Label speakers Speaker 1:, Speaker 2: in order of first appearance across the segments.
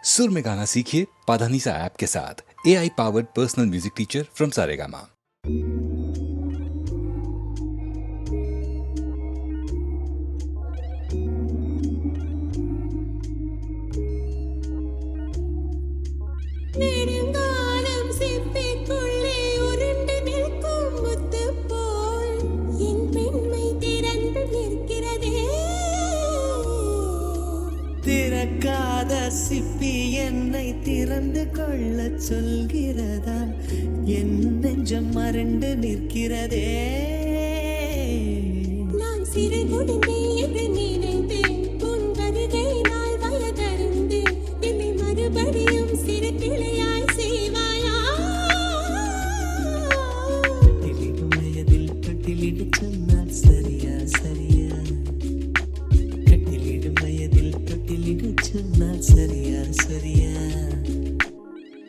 Speaker 1: सुर में गाना सीखिए पाधानीसा ऐप के साथ। AI powered personal music teacher from Saregama.
Speaker 2: திறக்காத சிப்பி என்னை திறந்து கொள்ள சொல்கிறதா? என் நெஞ்சம் மறண்டு நிற்கிறதே.
Speaker 3: நான் சிறு முடிந்தே என்று நினைத்தேன். உன் வருகை நாள் வயதறிந்து என்னை மறுபடியும் சிறு பிள்ளையாய் செய்வாயா?
Speaker 2: தொட்டிலிடும் வயதில் தொட்டிலிடு சொன்னால் சரியா சரியா? கட்டிலிடும் வயதில் தொட்டிலிடு சொன்னால் சரியா சரியா?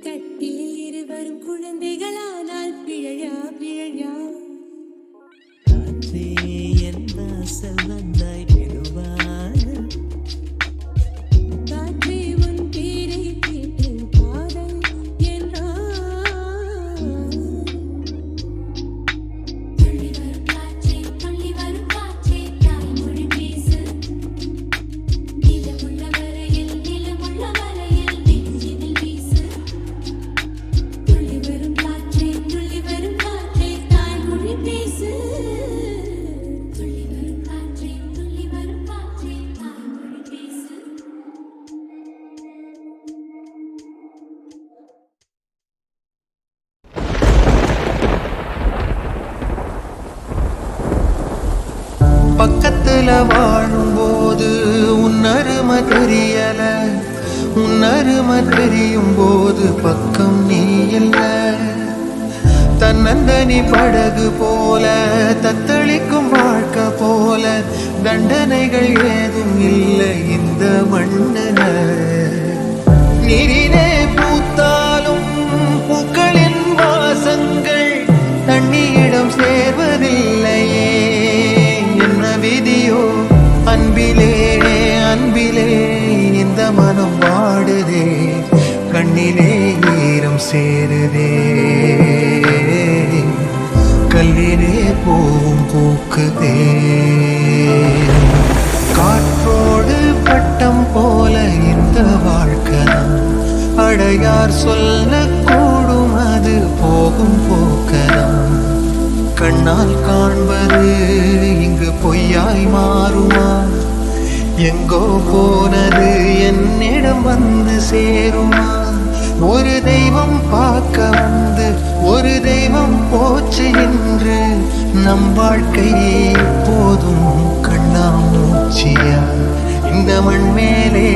Speaker 3: கட்டிலில் இருவரும் குழந்தைகளானால் பிழையா பிழையா?
Speaker 2: காற்றே என் வாசல் வந்தாய் மெதுவாக.
Speaker 3: காற்றே உன் பேரை கேட்டேன் காதல் என்றான். துள்ளி வரும் காற்றே தாய்மொழி பேசு. நிலமுள்ள வரையில் நெஞ்சினில் வீசு. துள்ளி வரும் காற்றே தாய்மொழி பேசு. துள்ளி வரும் காற்றே தாய்மொழி பேசு.
Speaker 4: பக்கத்துல வாழும்போது உன்னருமை தெரியல, உன்னருமை தெரியும் போது பக்கம் நீ இல்ல. தன்னந்தனி படகு போல தத்தளிக்கும் வாழ்க்கை போல தண்டனைகள் ஏதும் இல்லை இந்த மண்ணுல. நீரிலே பூத்தாலும் பூக்களின் வாசங்கள் தண்ணியிடம் சேர்வதில்லையே. என்ன விதியோ அன்பிலே அன்பிலே இந்த மனம் வாடுதே. கண்ணிலே ஈரம் சேருதே, கல்லிலே பூவும் பூக்குதே. காற்றோடு பட்டம் போல இந்த வாழ்க்கை அடையார் சொல்லக்கூடும், அது போகும் போக்கலாம். கண்ணால் காண்பது இங்கு பொய்யாய் மாறுமா? எங்கோ போனது என்னிடம் வந்து சேருமா? ஒரு தெய்வம் பார்க்க வந்து ஒரு தெய்வம் போச்சு என்று நம் வாழ்க்கை எப்போதும் கண்ணாமூச்சியா? இந்த மண் மேலே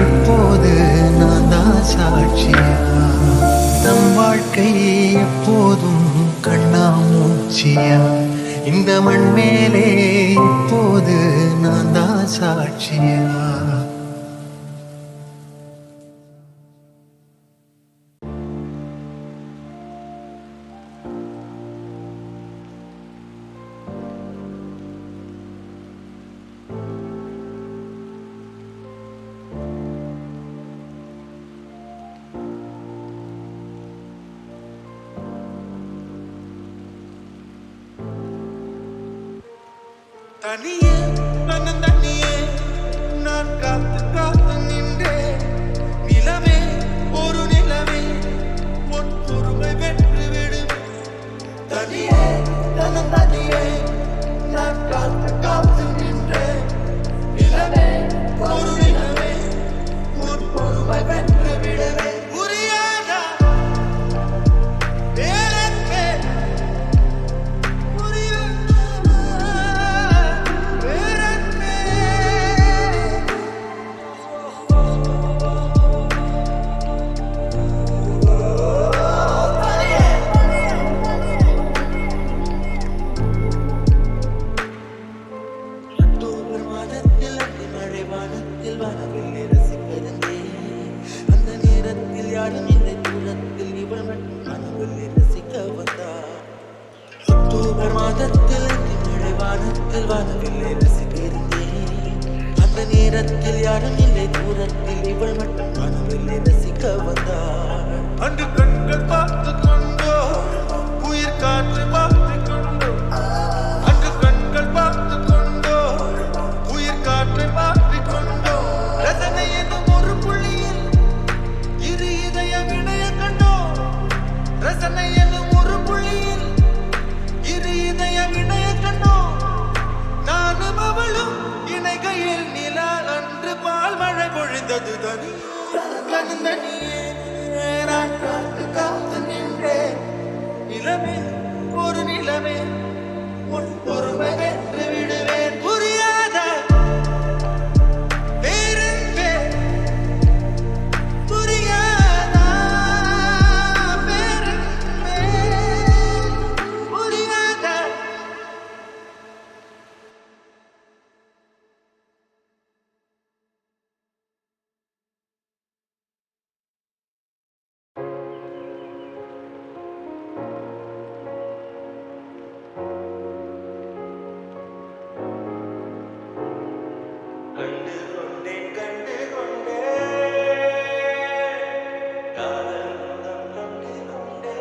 Speaker 4: எப்போது நான் தான் சாட்சியா? நம் வாழ்க்கை எப்போதும் கண்ணாமூச்சியா? இந்த மண் மேலே இப்போது நான் தான் சாட்சியா? தனியே தனியே நான் காத்து காத்து நின்றேன். நிலவே ஒரு நிலவே உன் பொறுமை வென்று விடும். தனியே தனியே நான் காத்து காத்து நின்றேன். நிலவே ஒரு நிலவே உன் பொறுமை வென்று விடவே. புரியாதா எனக்கு? வானவில்லை ரசித்திருந்தேன். அந்த நேரத்தில் யாரும் இல்லை, தூரத்தில் இவள் மட்டும் வானவில்லை பால்மழை பொழிந்தது தனியே நான் காத்து காத்து நின்றேன் நிலவே ஒரு நிலவே உன் பொறுமை வென்று விடுவேன் புரியாத பேரன்பே புரியாதா பேரன்பே புரியாதா கண்டு கொண்டேன் காதல் முதம் கண்டு கொண்டேன்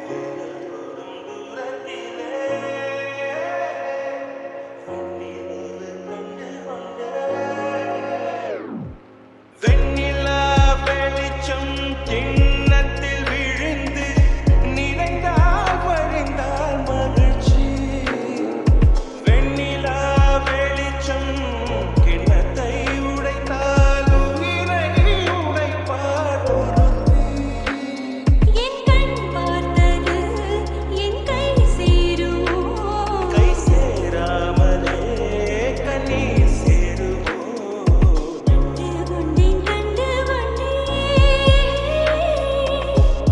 Speaker 4: தூரம் தூரத்திலே வெண்ணிலவு கண்டு கொண்டேன் வெண்ணிலா வெளிச்சம் கிண்ணத்தில் விழுந்து நினைந்தால் வழிந்தால் மகிழ்ச்சி வெண்ணிலா வெளிச்சம் கிண்ணத்தை உடைத்தால் உயிரை உடைப்பார் ஒருத்தி
Speaker 3: என் கண் பார்த்தது என் கை சேருமோ
Speaker 4: கை சேராமலே கண்ணீர் சேருமோ
Speaker 3: கண்டு கொண்டேன்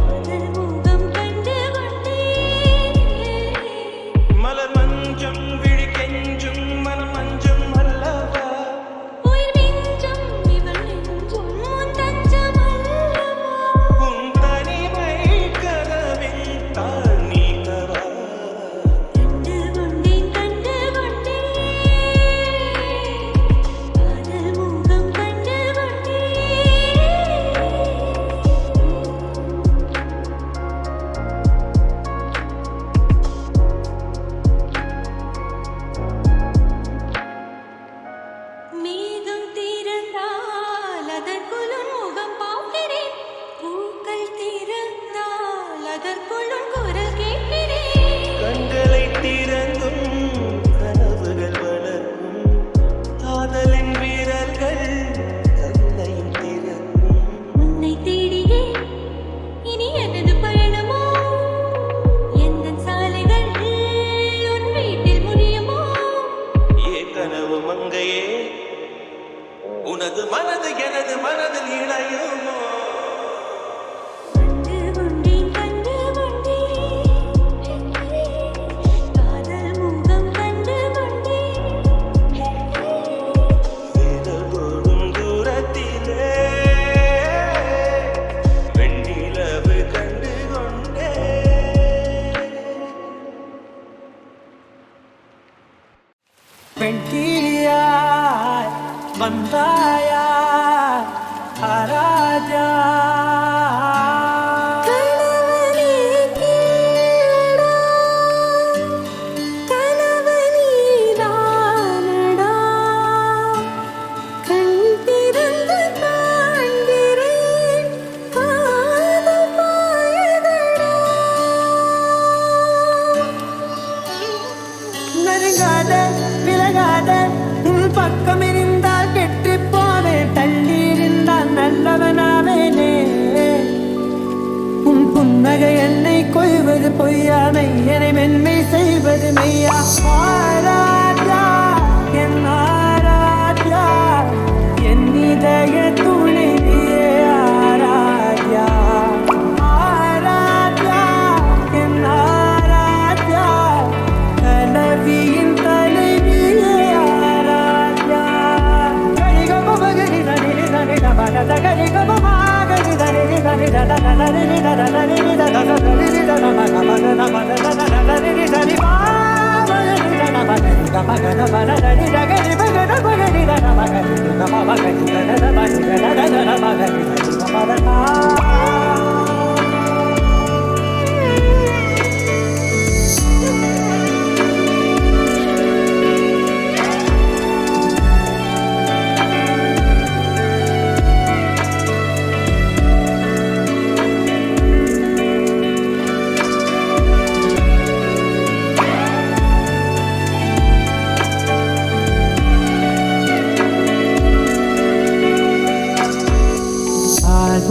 Speaker 3: அதன் முகம் கண்டு கொண்டேன்
Speaker 4: மலர் மஞ்சம் விழி கெஞ்சும் மனம் மஞ்சம் அல்லவா
Speaker 3: உயிர் நெஞ்சம் இவள் நெஞ்சும் உன் தஞ்சம் அல்லவா
Speaker 4: உன் தனிமை கதவில் தாழ் நீத்தவா
Speaker 3: கண்டு கொண்டேன் அதன் முகம் கண்டு மேகம் திறந்தால் அதற்குள் உன் முகம் பார்க்கிறேன் பூக்கள் திறந்தால் அதற்குள் உன் குரல் கேட்கிறேன்
Speaker 4: கண்களை திறந்தும் கனவுகள் வளர்க்கும் காதலின் வீரர்கள் கண்ணையும் திறக்கும்
Speaker 3: உன்னை தேடியே இனி எனது பயணமோ எந்தன் சாலைகள் உன் வீட்டில் முடியுமோ
Speaker 4: ஏ கனவு மங்கையே உனது மனது எனது மனதில் இணையுமோ
Speaker 3: கண்டு கொண்டேன் காதல் முகம் கண்டு கொண்டேன்
Speaker 4: விரல் தொடும் தூரத்திலே வெண்ணிலவு கண்டு கொண்டேன்
Speaker 2: வெண்கிளியாய் வந்தாயா ஆராஜா
Speaker 3: கணவனே கேளடா கணவனே தானடா கண் திறந்து காண்கிறேன் காதல் பாயதடா
Speaker 2: நெருங்காத விலகாத உன் பக்கம் இருந்தால் கெட்டு போவேன் தள்ளி இருந்தால் நல்லவனாவேனே உன் புன்னகை என்னை கொய்வது பொய்யாமை என்னை மென்மை செய்வது மெய்யா ஆராத்யா என் ஆராத்யா என் இதய துணிவியே ஆராத்யா ஆராத்யா என் ஆராத்யா கலவியின் தலைவியே ஆராத்யா கரிகம மகரி நனி நனி நபத கரிகம மகரி நனி நனி நனி நனி நனி நனி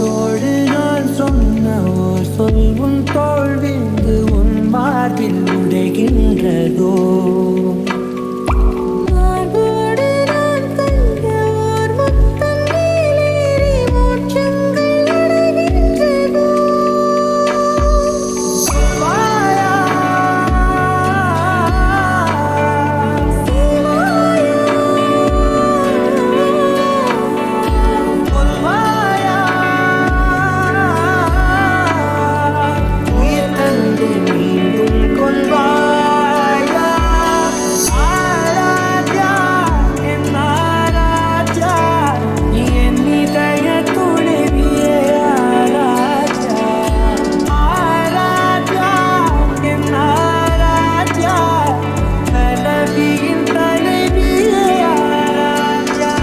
Speaker 2: அதோடு நான் சொன்ன ஓர் சொல் உன் தோள் விந்து உன் மார்பில் உடைகின்றதோ
Speaker 3: மார்போடு நான் தந்த ஓர் முத்தம் மேலேறி மோட்சங்கள் அடைகின்றதோ
Speaker 2: வாயா கொல்வாயா உயிர் தந்து மீண்டும் கொல்வாயா ஆராத்யா என் ஆராத்யா நீ என் இதய துணைவியே ஆராத்யா ஆராத்யா என் ஆராத்யா கலவியின் தலைவியே ஆராத்யா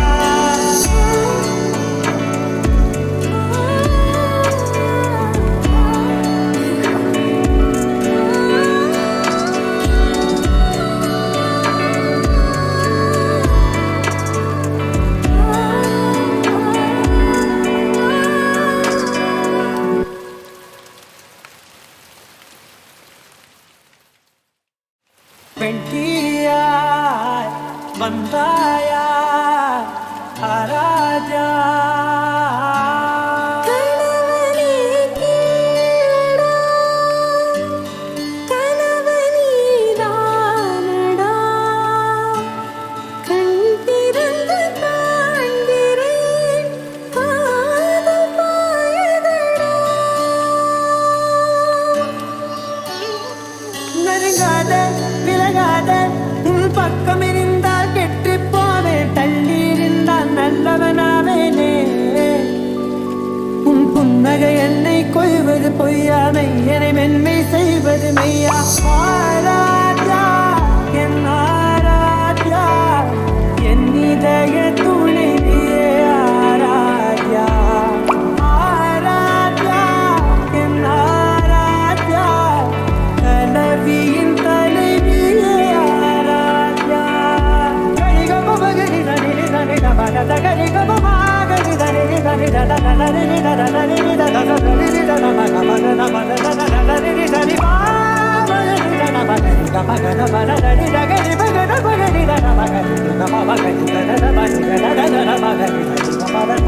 Speaker 2: வெண்டியாய் வந்தாயா ஆராத்யா
Speaker 3: கணவனே கேளடா கணவனீதானடா கண் திறந்து காண்கிறேன் காதல் பாயுதடா
Speaker 2: நெருங்காத விலகாத உன் பக்கம் இருந்தால் கெட்டு போவேன் தள்ளி இருந்தால் நல்லவனாவேனே உன் புன்னகை என்னை கொய்வது பொய்யாமை என்னை மென்மை செய்வது மெய்யா ஆராத்யா என் ஆராத்யா என் இதய துணைவியே ஆராத்யா ஆராத்யா என் ஆராத்யா கலவியின் தலைவியே ஆராத்யா கரிகம பகரி தனி தனி கபத கரிகம மாகரி தனி தனி தன தனி தன தனி தன தனி தன மகமன நமன தனி தனி மாகரி தன மகரி கமகன மன தனி தகரி பகன பகரி தன மகரி கம மகரி தன மகரி தன தன மகரி கமன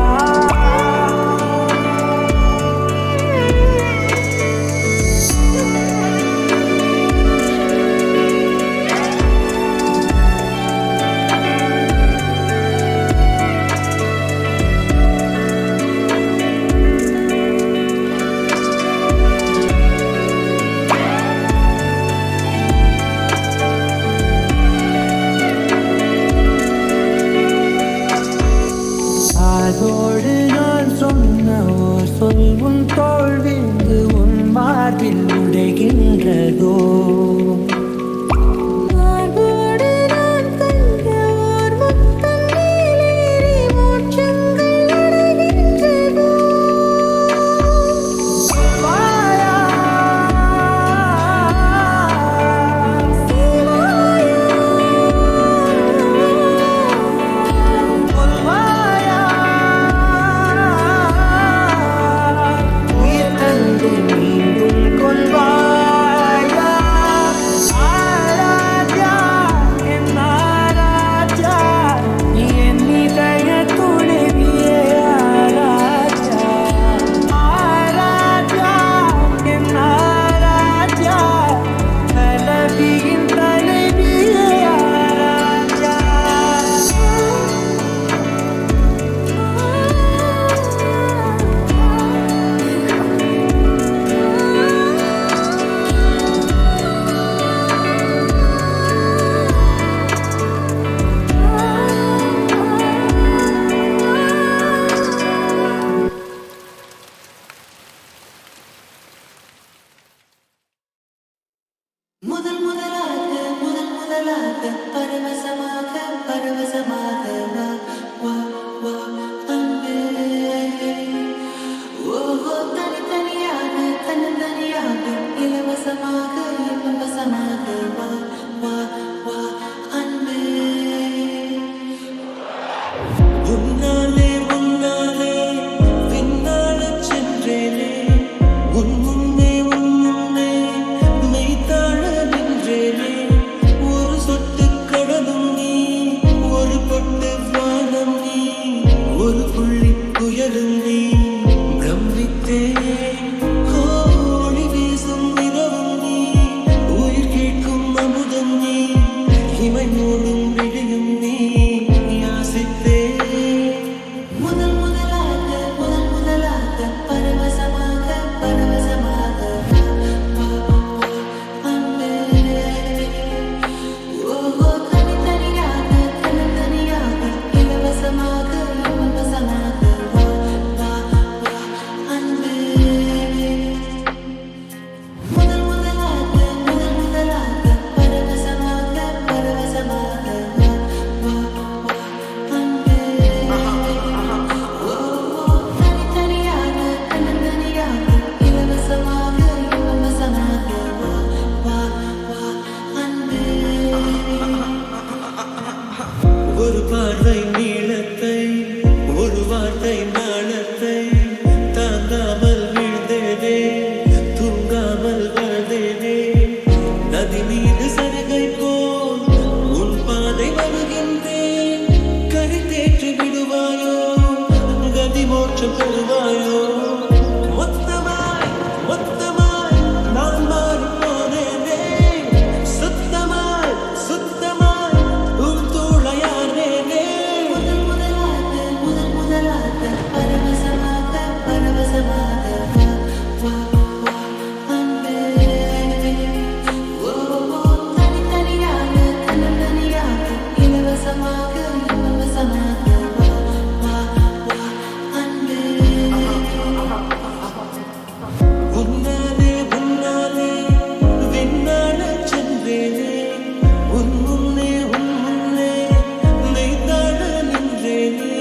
Speaker 2: அதோடு நான் சொன்ன ஓர் சொல் உன் தோள் விந்து உன் மார்பில் உடைகின்றதோ
Speaker 3: மார்போடு நான் தந்த ஓர் முத்தம் மேலேறி மோட்சங்கள் அடைகின்றதோ
Speaker 2: வாயா கொல்வாயா உயிர் தந்து மீண்டும் கொல்வாயா
Speaker 4: கொஞ்சம் பெறுவாயோ மொத்தமாய் மொத்தமாய் நான் மாறி போனேனே சுத்தமாய் சுத்தமாய் உன் தூளையானேனே
Speaker 3: முதலாக பரவசமாக பரவசமாக வா வா அன்பே ஓ தனித்தனியாக தனித்தனியாக இலவசமாக இலவசமாக வா வா வா அன்பே
Speaker 4: உன்னாலே உன்னாலே விண்ணாடச் சென்றேனே உன் முன்னே மெய்தாழ நின்றேனே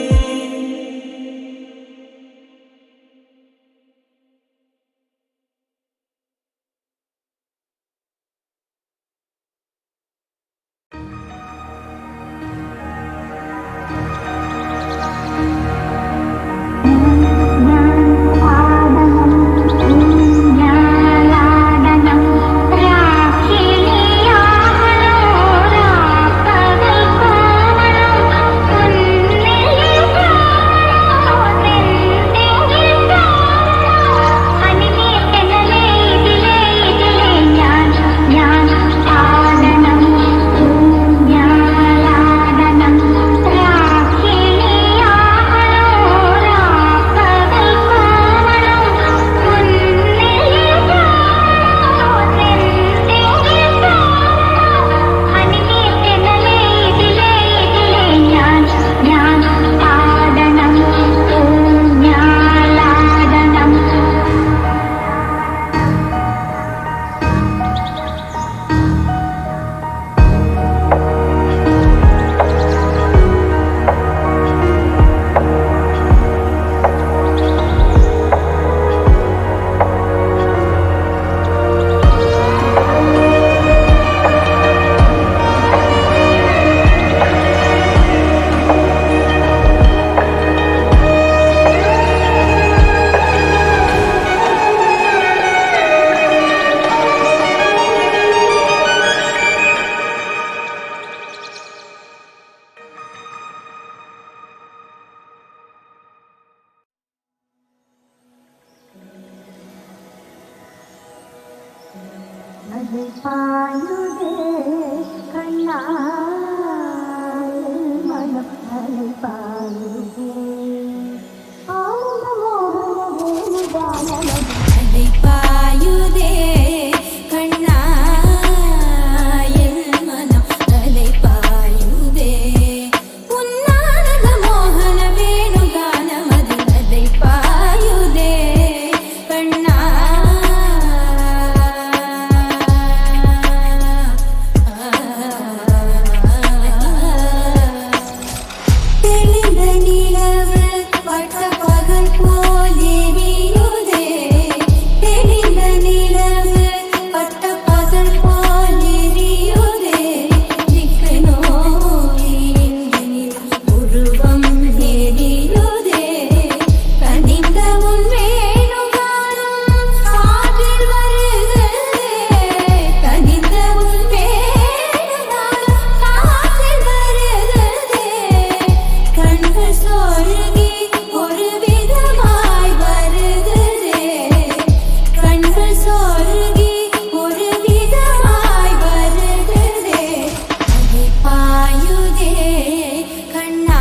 Speaker 5: அது பாயுதே கண்ணா மனம் அலை பாயுதே ஆனந்த மோகன வேணுகானம்
Speaker 3: அலை பாயுதே கண்ணா என் மனம் அலை பாயுதே உன்னானந்த மோகன வேணுகானம் அது அலை பாயுதே கண்ணா தெளிந்த நிலவு பட்ட பகல் போல் எரியுதே தெளிந்த நிலவு பட்ட பகல் போல் எரியுதே நிக்கு நோயினில் உருவம் எரியுதே கனிந்த உன் வேணுகானம் காதில் வருதே கனிந்த உன் வேணுகானம் காதில் வருதே கண்கள் சொருகி ஒரு விதமாய் வருகிறதே கண்கள் சொருகி ஒரு விதமாய் வருகிறதே அலை பாயுதே கண்ணா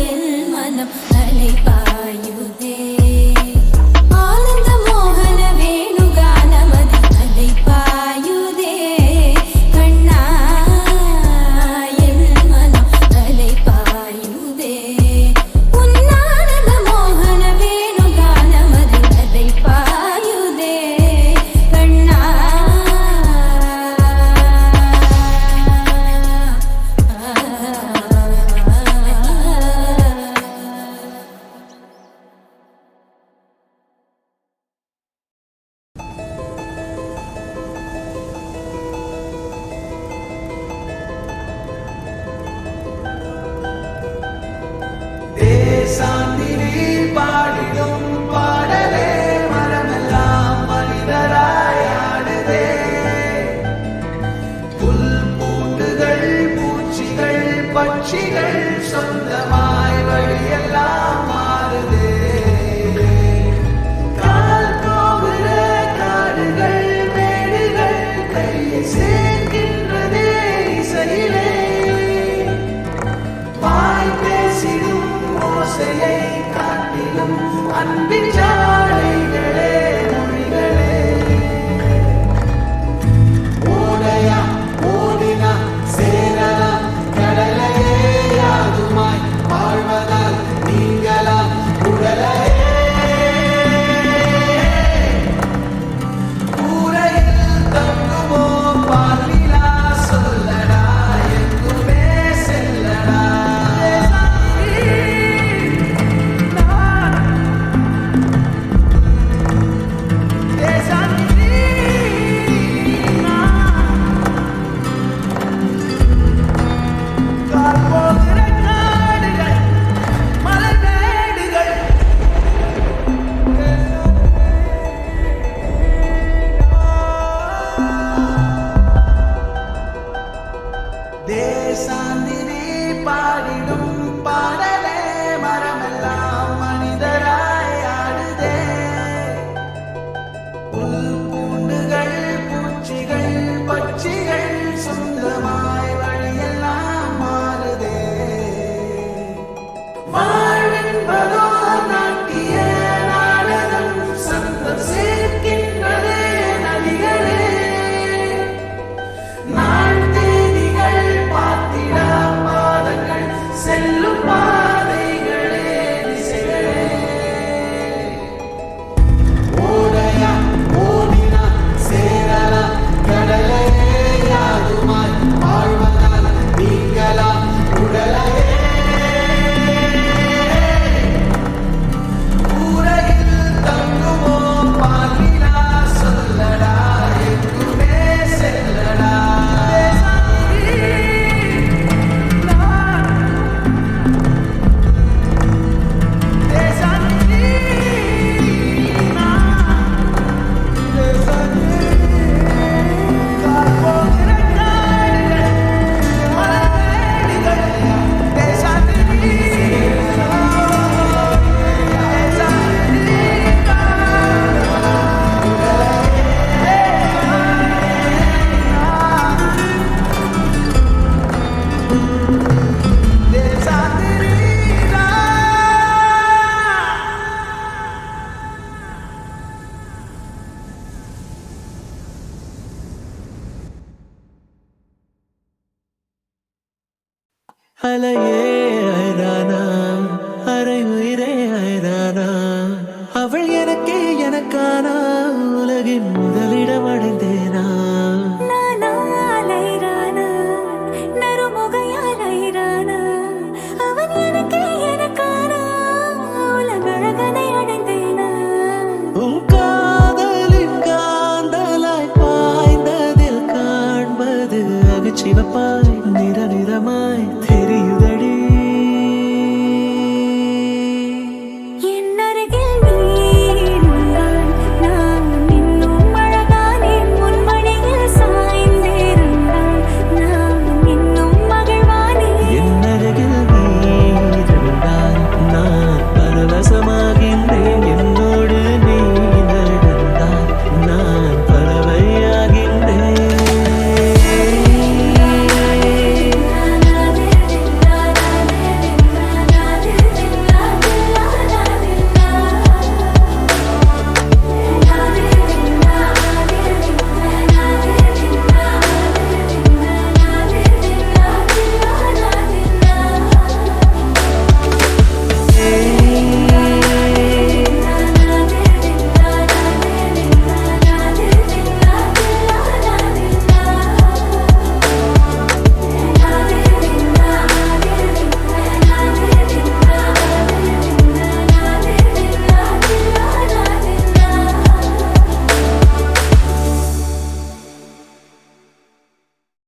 Speaker 3: என் மனம் அலை பாயுதே ஆனந்த மோகன வேணுகானமது அலை பாயுதே கண்ணா என் மனம் அலை பாயுதே உன்னானந்த மோகன வேணுகானமது அலை பாயுதே கண்ணா
Speaker 2: தேசாந்திரி பாடிடும் பாடலே மரமெல்லாம் மனிதராய் ஆடுதே புல் பூண்டுகள் பூச்சிகள் பட்சிகள் சொந்தமாய் வழியெல்லாம் அன்பின்